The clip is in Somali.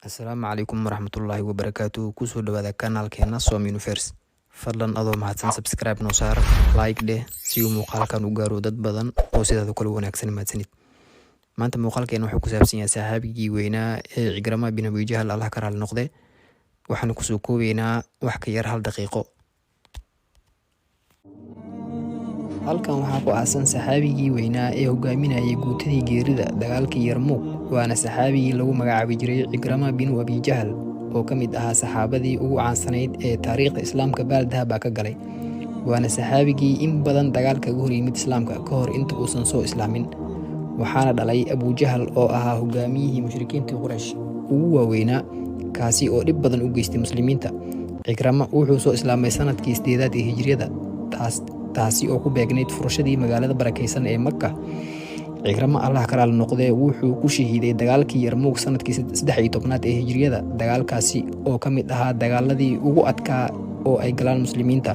Asalaamu calaykum waraxmatullaahi wabarakaatuh. Kusoo dhawaada kanaalkeena Som Universe. Fadlan adoo mahadsan subscribe noo saar, like dheh si uu muuqaalkan u gaaro dad badan oo sidaada kale wanaagsan mahadsanid. Maanta muuqaalkeena wuxuu ku saabsan yahay saxaabigii weynaa ee Cikrama bin Abi Jahl Allah ka raali noqde. Waxaan kusoo koobaynaa wax ka yar 1 daqiiqo. Halkan waxaa ku aasan saxaabigii weynaa ee hogaaminayay guutadii geerida dagaalkii Yarmouk, waana saxaabigii lagu magacaabi jiray Cikrama bin Abi Jahl oo ka mid ahaa saxaabadii ugu caansanayd ee taariikhda islaamka baal dahab ka galay. Waana saxaabigii in badan dagaalka ugu hor yimid islaamka ka hor inta uusan soo islaamin. Waxaana dhalay Abu Jahl oo ahaa hogaamiyihii mushrikiinta Quraysh ugu waaweynaa, kaasi oo dhib badan u geystay muslimiinta. Cikrama wuxuu soo islaamay sanadkii 8 ee Hijriyada, taasi oo ku beegnayd furashadii magaalada barakeysan ee Makka. Cikrama Allah ka raali noqde wuxuu ku shahiiday dagaalkii Yarmouk sanadkii 13 ee Hijriyada. Dagaalkaasi oo ka mid ahaa dagaaladii ugu adkaa oo ay galaan muslimiinta.